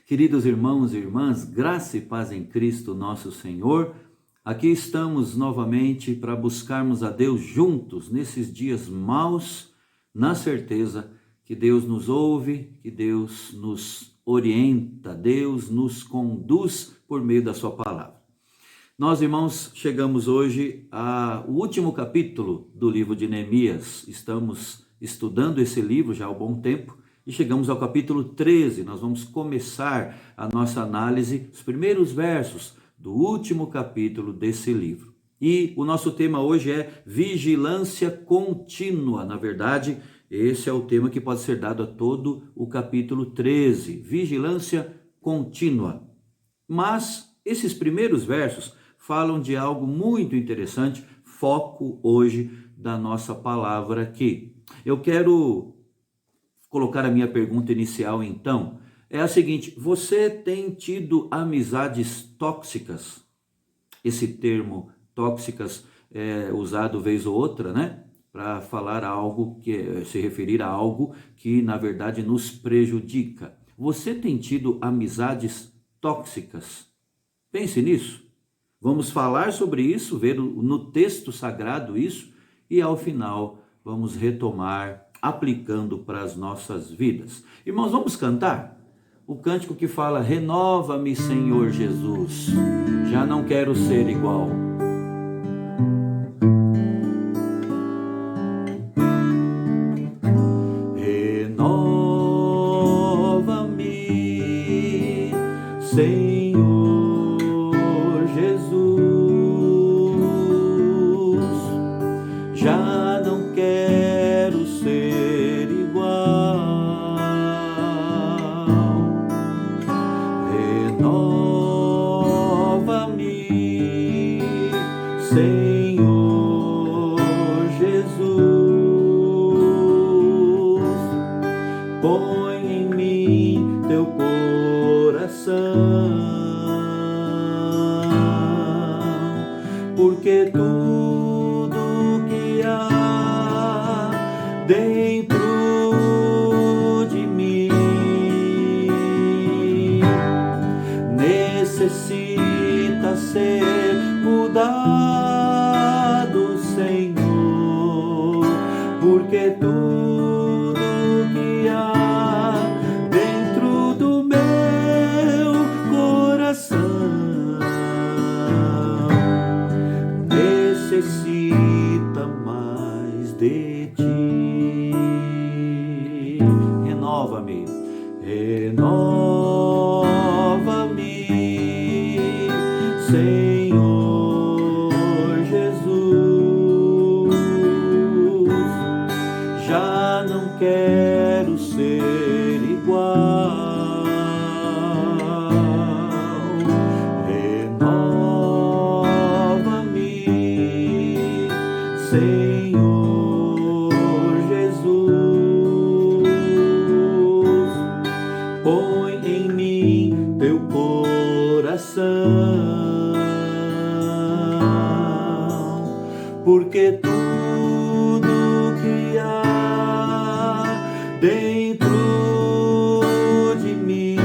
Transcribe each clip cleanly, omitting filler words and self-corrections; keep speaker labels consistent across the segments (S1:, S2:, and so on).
S1: Queridos irmãos e irmãs, graça e paz em Cristo nosso Senhor. Aqui estamos novamente para buscarmos a Deus juntos nesses dias maus, na certeza que Deus nos ouve, que Deus nos orienta, Deus nos conduz por meio da sua palavra. Nós, irmãos, chegamos hoje ao último capítulo do livro de Neemias. Estamos estudando esse livro já há um bom tempo e chegamos ao capítulo 13. Nós vamos começar a nossa análise, os primeiros versos do último capítulo desse livro. E o nosso tema hoje é vigilância contínua. Na verdade, esse é o tema que pode ser dado a todo o capítulo 13, vigilância contínua. Mas esses primeiros versos falam de algo muito interessante, foco hoje da nossa palavra aqui. Eu quero colocar a minha pergunta inicial então, é a seguinte: você tem tido amizades tóxicas? Esse termo tóxicas é usado vez ou outra, né? Para falar algo que se referir a algo que na verdade nos prejudica. Você tem tido amizades tóxicas? Pense nisso. Vamos falar sobre isso, ver no texto sagrado isso, e ao final vamos retomar aplicando para as nossas vidas. Irmãos, vamos cantar o cântico que fala: renova-me, Senhor Jesus, já não quero ser igual. Renova-me, Senhor Jesus, já não quero ser igual. Renova-me, Senhor Jesus, põe em mim teu coração, porque tudo que há dentro de mim necessita ser mudado, Senhor, porque tudo que há dentro do meu coração necessita mais de ti. Renova-me, renova-me, Senhor Jesus, já não quero ser igual. Senhor Jesus, põe em mim teu coração, porque tudo que há dentro de mim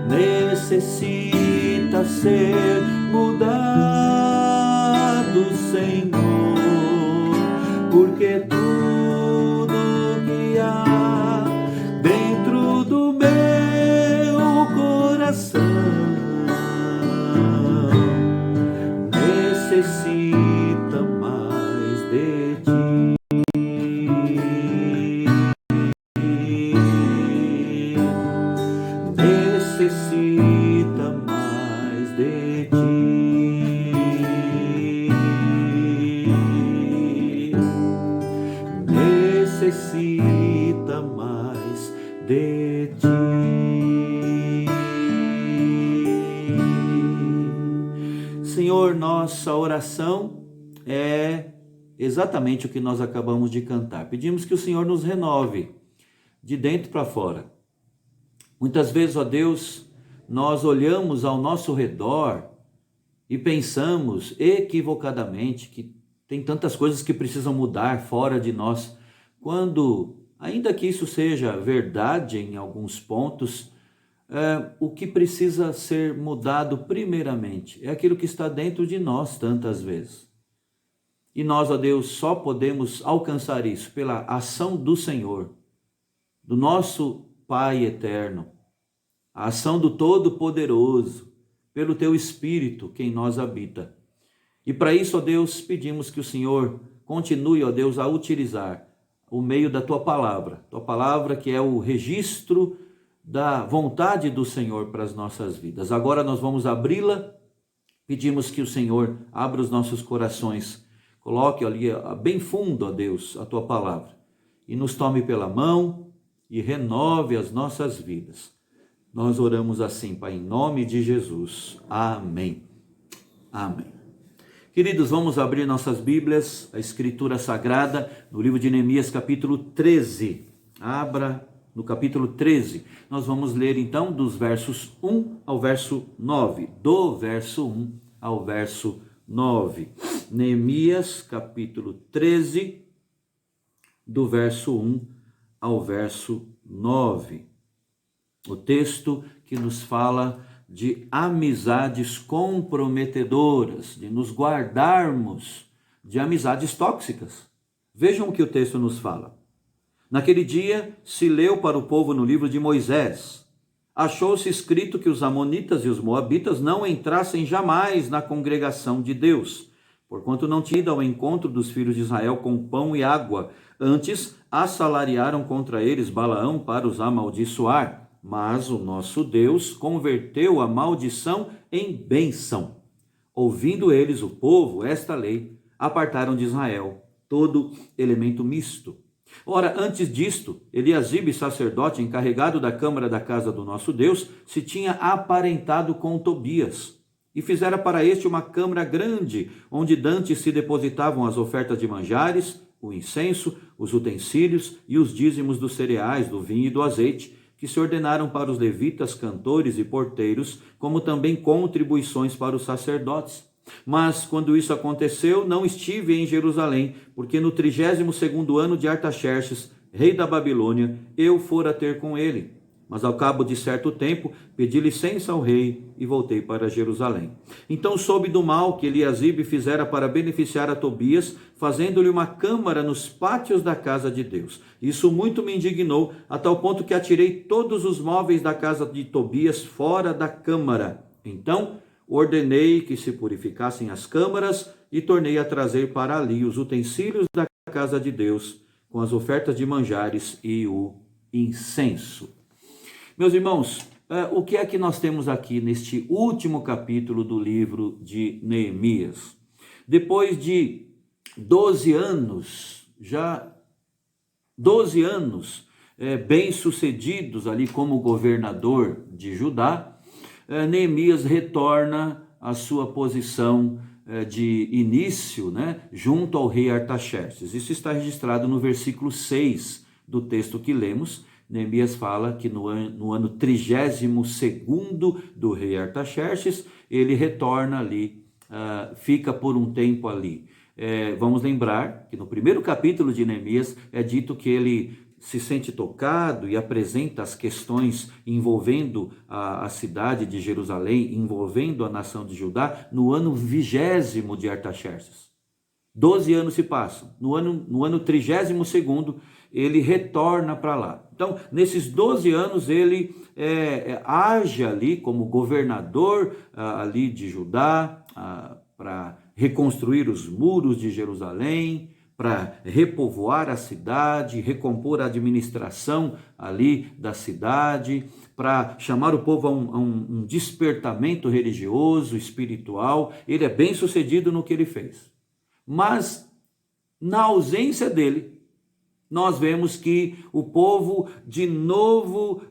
S1: necessita ser mudado, Senhor, porque tudo que há dentro do meu coração necessita mais de ti. Necessita mais de ti. Necessita mais de ti. Senhor, nossa oração é exatamente o que nós acabamos de cantar. Pedimos que o Senhor nos renove de dentro para fora. Muitas vezes, ó Deus, nós olhamos ao nosso redor e pensamos equivocadamente que tem tantas coisas que precisam mudar fora de nós, quando Ainda que isso seja verdade em alguns pontos, o que precisa ser mudado primeiramente é aquilo que está dentro de nós tantas vezes. E nós, ó Deus, só podemos alcançar isso pela ação do Senhor, do nosso Pai eterno, a ação do Todo-Poderoso, pelo Teu Espírito que em nós habita. E para isso, ó Deus, pedimos que o Senhor continue, ó Deus, a utilizar o meio da Tua palavra que é o registro da vontade do Senhor para as nossas vidas. Agora nós vamos abri-la, pedimos que o Senhor abra os nossos corações, coloque ali bem fundo, ó Deus, a Tua palavra, e nos tome pela mão e renove as nossas vidas. Nós oramos assim, Pai, em nome de Jesus. Amém. Amém. Queridos, vamos abrir nossas Bíblias, a Escritura Sagrada, no livro de Neemias, capítulo 13. Abra no capítulo 13. Nós vamos ler então dos versos 1 ao verso 9. Do verso 1 ao verso 9. Neemias, capítulo 13, do verso 1 ao verso 9. O texto que nos fala de amizades comprometedoras, de nos guardarmos de amizades tóxicas. Vejam o que o texto nos fala. Naquele dia se leu para o povo no livro de Moisés. Achou-se escrito que os amonitas e os moabitas não entrassem jamais na congregação de Deus, porquanto não tinham ido ao encontro dos filhos de Israel com pão e água. Antes assalariaram contra eles Balaão para os amaldiçoar. Mas o nosso Deus converteu a maldição em bênção. Ouvindo eles, o povo, esta lei, apartaram de Israel todo elemento misto. Ora, antes disto, Eliasibe, sacerdote encarregado da câmara da casa do nosso Deus, se tinha aparentado com Tobias, e fizera para este uma câmara grande, onde dantes se depositavam as ofertas de manjares, o incenso, os utensílios e os dízimos dos cereais, do vinho e do azeite, que se ordenaram para os levitas, cantores e porteiros, como também contribuições para os sacerdotes. Mas, quando isso aconteceu, não estive em Jerusalém, porque no 32º ano de Artaxerxes, rei da Babilônia, eu fora ter com ele. Mas ao cabo de certo tempo, pedi licença ao rei e voltei para Jerusalém. Então soube do mal que Eliasibe fizera para beneficiar a Tobias, fazendo-lhe uma câmara nos pátios da casa de Deus. Isso muito me indignou, a tal ponto que atirei todos os móveis da casa de Tobias fora da câmara. Então ordenei que se purificassem as câmaras e tornei a trazer para ali os utensílios da casa de Deus, com as ofertas de manjares e o incenso. Meus irmãos, o que é que nós temos aqui neste último capítulo do livro de Neemias? Depois de 12 anos, bem-sucedidos ali como governador de Judá, Neemias retorna à sua posição de início, junto ao rei Artaxerxes. Isso está registrado no versículo 6 do texto que lemos. Neemias fala que no ano 32º do rei Artaxerxes, ele retorna ali, fica por um tempo ali. Vamos lembrar que no primeiro capítulo de Neemias é dito que ele se sente tocado e apresenta as questões envolvendo a cidade de Jerusalém, envolvendo a nação de Judá, no ano 20º de Artaxerxes. 12 anos se passam. No ano 32º, ele retorna para lá. Então, nesses 12 anos, ele age ali como governador ali de Judá, para reconstruir os muros de Jerusalém, para repovoar a cidade, recompor a administração ali da cidade, para chamar o povo a um despertamento religioso, espiritual. Ele é bem sucedido no que ele fez. Mas, na ausência dele, nós vemos que o povo de novo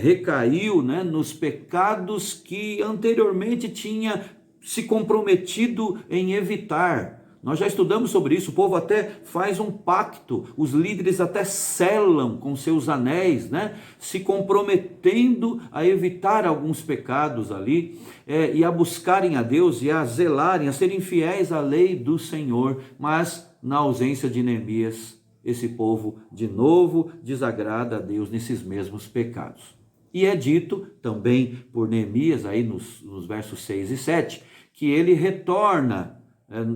S1: recaiu nos pecados que anteriormente tinha se comprometido em evitar. Nós já estudamos sobre isso, o povo até faz um pacto, os líderes até selam com seus anéis, se comprometendo a evitar alguns pecados ali, e a buscarem a Deus e a zelarem, a serem fiéis à lei do Senhor. Mas na ausência de Neemias, esse povo de novo desagrada a Deus nesses mesmos pecados. E é dito também por Neemias, aí nos versos 6 e 7, que ele retorna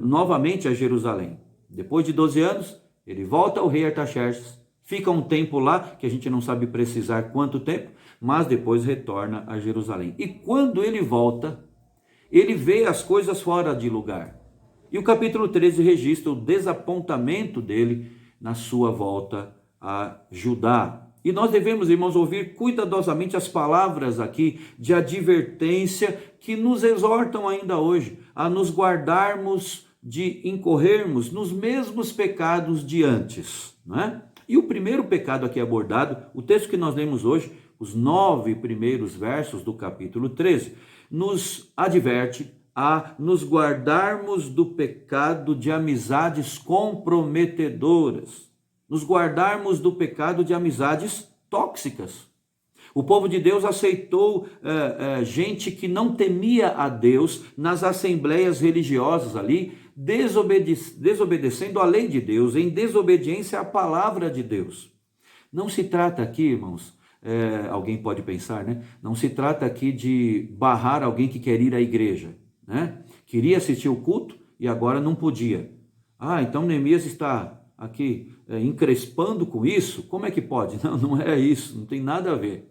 S1: novamente a Jerusalém. Depois de 12 anos, ele volta ao rei Artaxerxes, fica um tempo lá, que a gente não sabe precisar quanto tempo, mas depois retorna a Jerusalém. E quando ele volta, ele vê as coisas fora de lugar. E o capítulo 13 registra o desapontamento dele na sua volta a Judá. E nós devemos, irmãos, ouvir cuidadosamente as palavras aqui de advertência que nos exortam ainda hoje a nos guardarmos de incorrermos nos mesmos pecados de antes, não é? E o primeiro pecado aqui abordado, o texto que nós lemos hoje, os 9 primeiros versos do capítulo 13, nos adverte a nos guardarmos do pecado de amizades comprometedoras, nos guardarmos do pecado de amizades tóxicas. O povo de Deus aceitou gente que não temia a Deus nas assembleias religiosas ali, desobedecendo a lei de Deus, em desobediência à palavra de Deus. Não se trata aqui, irmãos, alguém pode pensar, né? Não se trata aqui de barrar alguém que quer ir à igreja, né? Queria assistir o culto e agora não podia. Então Neemias está aqui encrespando com isso? Como é que pode? Não, não é isso, não tem nada a ver.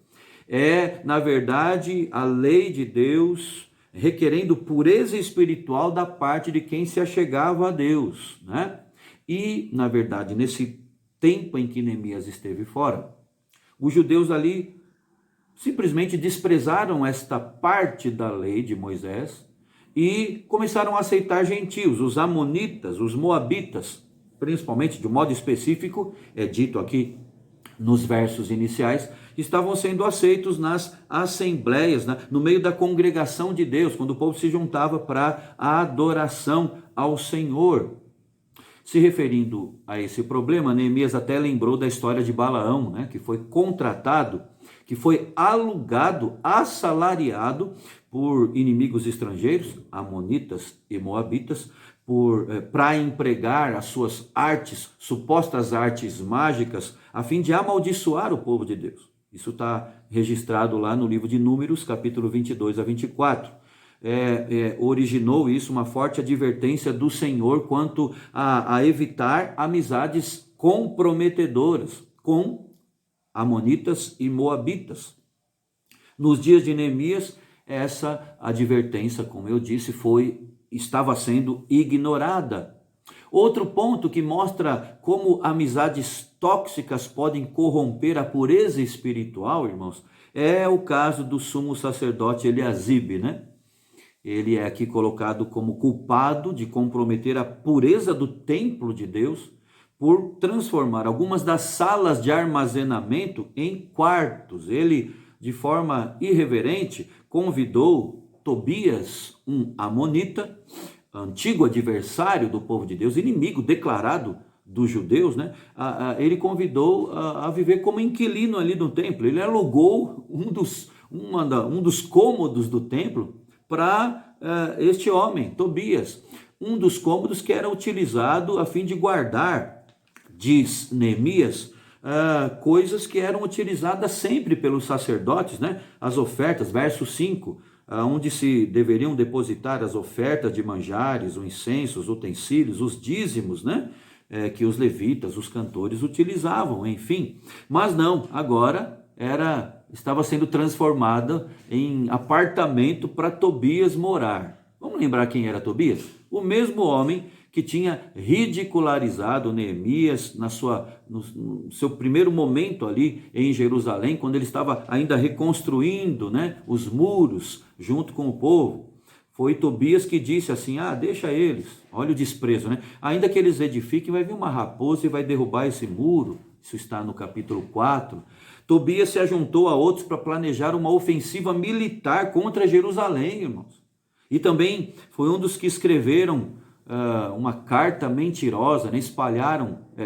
S1: É, na verdade, a lei de Deus requerendo pureza espiritual da parte de quem se achegava a Deus, né? E, na verdade, nesse tempo em que Neemias esteve fora, os judeus ali simplesmente desprezaram esta parte da lei de Moisés e começaram a aceitar gentios, os amonitas, os moabitas, principalmente, de um modo específico, é dito aqui nos versos iniciais, estavam sendo aceitos nas assembleias, no meio da congregação de Deus, quando o povo se juntava para a adoração ao Senhor. Se referindo a esse problema, Neemias até lembrou da história de Balaão, né, que foi contratado, que foi alugado, assalariado por inimigos estrangeiros, amonitas e moabitas, para empregar as suas artes, supostas artes mágicas, a fim de amaldiçoar o povo de Deus. Isso está registrado lá no livro de Números, capítulo 22 a 24. Originou isso uma forte advertência do Senhor quanto a evitar amizades comprometedoras com amonitas e moabitas. Nos dias de Neemias, essa advertência, como eu disse, estava sendo ignorada. Outro ponto que mostra como amizades tóxicas podem corromper a pureza espiritual, irmãos, é o caso do sumo sacerdote Eliasibe, né? Ele é aqui colocado como culpado de comprometer a pureza do templo de Deus por transformar algumas das salas de armazenamento em quartos. Ele, de forma irreverente, convidou Tobias, um amonita, antigo adversário do povo de Deus, inimigo declarado dos judeus, né? Ele convidou a viver como inquilino ali no templo. Ele alugou um dos cômodos do templo para este homem, Tobias. Um dos cômodos que era utilizado a fim de guardar, diz Neemias, coisas que eram utilizadas sempre pelos sacerdotes, né? As ofertas, verso 5, onde se deveriam depositar as ofertas de manjares, o incenso, os utensílios, os dízimos, né? Que os levitas, os cantores utilizavam, enfim. Mas não, agora estava sendo transformada em apartamento para Tobias morar. Vamos lembrar quem era Tobias? O mesmo homem que tinha ridicularizado Neemias no seu primeiro momento ali em Jerusalém, quando ele estava ainda reconstruindo, né, os muros junto com o povo. Foi Tobias que disse assim: deixa eles, olha o desprezo, né? Ainda que eles edifiquem, vai vir uma raposa e vai derrubar esse muro. Isso está no capítulo 4. Tobias se ajuntou a outros para planejar uma ofensiva militar contra Jerusalém, irmãos. E também foi um dos que escreveram uma carta mentirosa, né?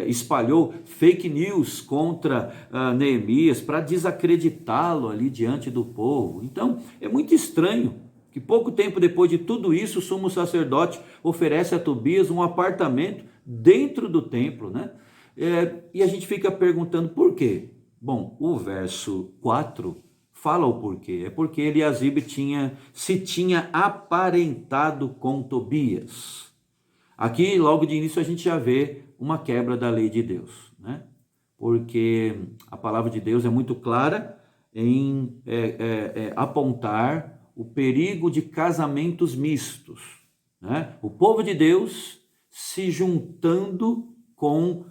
S1: Espalhou fake news contra Neemias para desacreditá-lo ali diante do povo. Então, é muito estranho que pouco tempo depois de tudo isso, o sumo sacerdote oferece a Tobias um apartamento dentro do templo, né? E a gente fica perguntando por quê? Bom, o verso 4 fala o porquê. É porque Eliasibe se tinha aparentado com Tobias. Aqui, logo de início, a gente já vê uma quebra da lei de Deus, né? Porque a palavra de Deus é muito clara em apontar o perigo de casamentos mistos, né? O povo de Deus se juntando com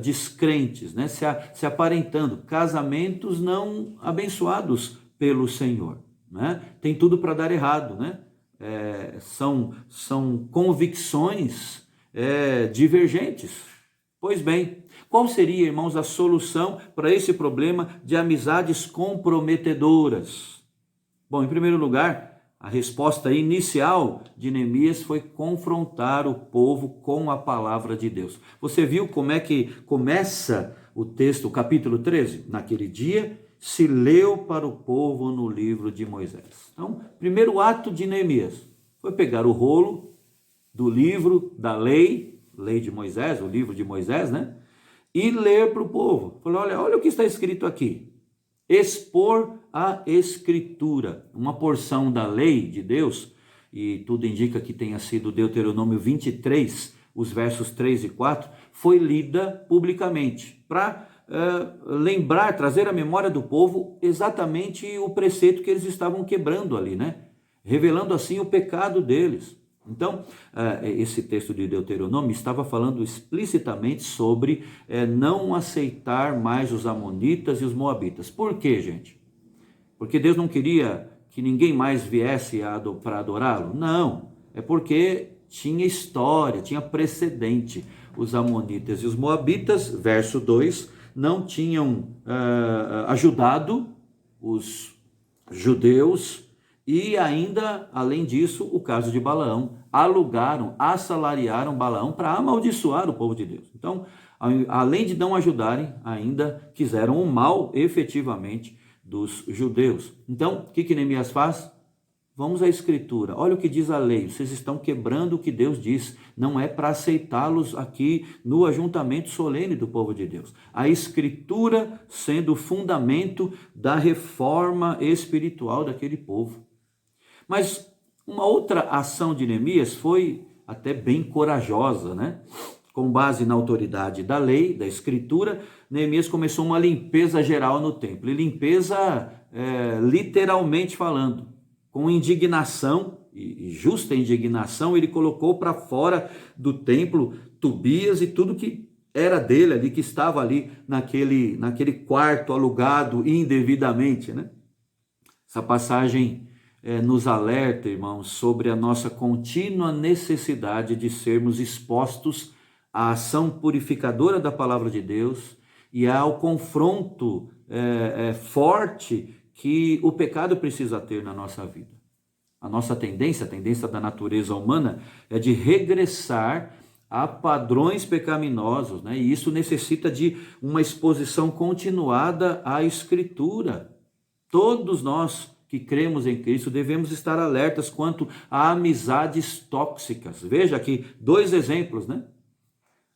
S1: descrentes, né? Se aparentando, casamentos não abençoados pelo Senhor, né? Tem tudo para dar errado, né? São convicções divergentes. Pois bem, qual seria, irmãos, a solução para esse problema de amizades comprometedoras? Bom, em primeiro lugar, a resposta inicial de Neemias foi confrontar o povo com a palavra de Deus. Você viu como é que começa o texto, o capítulo 13? Naquele dia se leu para o povo no livro de Moisés. Então, primeiro ato de Neemias foi pegar o rolo do livro da lei de Moisés, o livro de Moisés, né? E ler para o povo. Falou, olha o que está escrito aqui. Expor a escritura, uma porção da lei de Deus, e tudo indica que tenha sido Deuteronômio 23, os versos 3 e 4, foi lida publicamente, para lembrar, trazer à memória do povo exatamente o preceito que eles estavam quebrando ali, né? Revelando assim o pecado deles. Então, esse texto de Deuteronômio estava falando explicitamente sobre não aceitar mais os amonitas e os moabitas. Por quê, gente? Porque Deus não queria que ninguém mais viesse para adorá-lo? Não, é porque tinha história, tinha precedente. Os amonitas e os moabitas, verso 2, não tinham ajudado os judeus. E ainda, além disso, o caso de Balaão, assalariaram Balaão para amaldiçoar o povo de Deus. Então, além de não ajudarem, ainda quiseram o mal efetivamente dos judeus. Então, o que Neemias faz? Vamos à escritura, olha o que diz a lei, vocês estão quebrando o que Deus diz, não é para aceitá-los aqui no ajuntamento solene do povo de Deus. A escritura sendo o fundamento da reforma espiritual daquele povo. Mas uma outra ação de Neemias foi até bem corajosa, né? Com base na autoridade da lei, da escritura, Neemias começou uma limpeza geral no templo. E limpeza, literalmente falando, com indignação, e justa indignação, ele colocou para fora do templo Tobias e tudo que era dele ali, que estava ali naquele quarto alugado indevidamente, né? Essa passagem nos alerta, irmãos, sobre a nossa contínua necessidade de sermos expostos à ação purificadora da palavra de Deus e ao confronto forte que o pecado precisa ter na nossa vida. A nossa tendência, a tendência da natureza humana, é de regressar a padrões pecaminosos, né? E isso necessita de uma exposição continuada à Escritura. Todos nós que cremos em Cristo devemos estar alertas quanto a amizades tóxicas. Veja aqui 2 exemplos, né?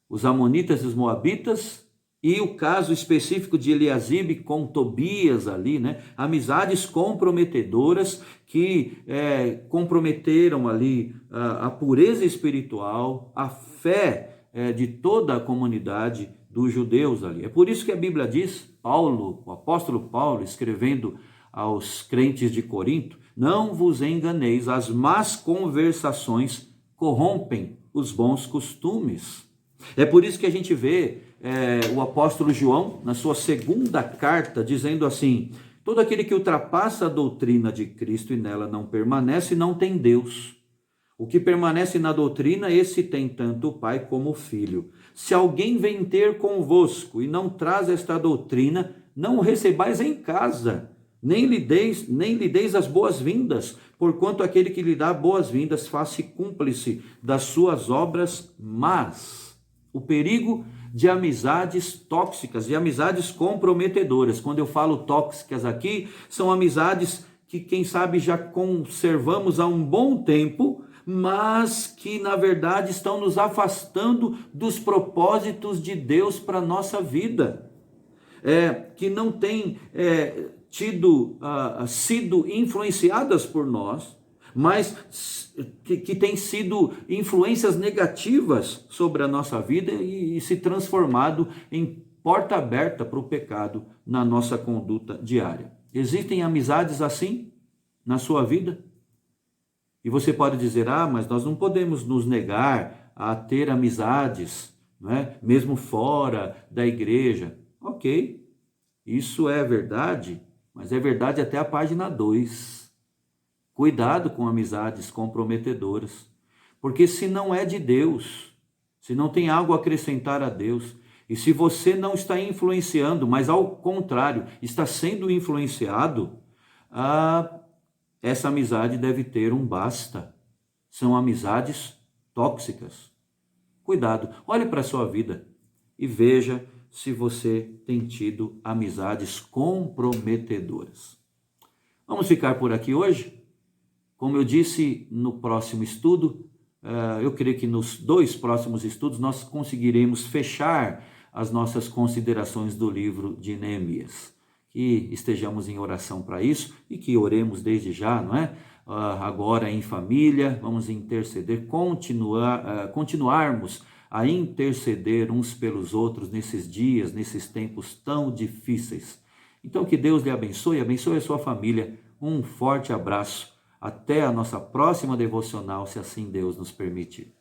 S1: Os amonitas e os moabitas, e o caso específico de Eliasibe com Tobias ali, né? Amizades comprometedoras que comprometeram ali a pureza espiritual, a fé de toda a comunidade dos judeus ali. É por isso que a Bíblia diz, o apóstolo Paulo, escrevendo aos crentes de Corinto, não vos enganeis, as más conversações corrompem os bons costumes. É por isso que a gente vê o apóstolo João, na sua segunda carta, dizendo assim: todo aquele que ultrapassa a doutrina de Cristo e nela não permanece, não tem Deus. O que permanece na doutrina, esse tem tanto o Pai como o Filho. Se alguém vem ter convosco e não traz esta doutrina, não o recebais em casa, nem lhe deis as boas-vindas, porquanto aquele que lhe dá boas-vindas faz-se cúmplice das suas obras más. O perigo de amizades tóxicas, de amizades comprometedoras. Quando eu falo tóxicas aqui, são amizades que, quem sabe, já conservamos há um bom tempo, mas que na verdade estão nos afastando dos propósitos de Deus para a nossa vida, que não têm sido influenciadas por nós, mas que têm sido influências negativas sobre a nossa vida e se transformado em porta aberta para o pecado na nossa conduta diária. Existem amizades assim na sua vida? E você pode dizer, mas nós não podemos nos negar a ter amizades, não é? Mesmo fora da igreja. Ok, isso é verdade, mas é verdade até a página 2. Cuidado com amizades comprometedoras, porque se não é de Deus, se não tem algo a acrescentar a Deus, e se você não está influenciando, mas ao contrário, está sendo influenciado, essa amizade deve ter um basta. São amizades tóxicas. Cuidado, olhe para a sua vida e veja se você tem tido amizades comprometedoras. Vamos ficar por aqui hoje? Como eu disse no próximo estudo, eu creio que nos 2 próximos estudos nós conseguiremos fechar as nossas considerações do livro de Neemias. Que estejamos em oração para isso e que oremos desde já, não é? Agora em família, vamos interceder, continuarmos a interceder uns pelos outros nesses dias, nesses tempos tão difíceis. Então que Deus lhe abençoe a sua família. Um forte abraço. Até a nossa próxima devocional, se assim Deus nos permitir.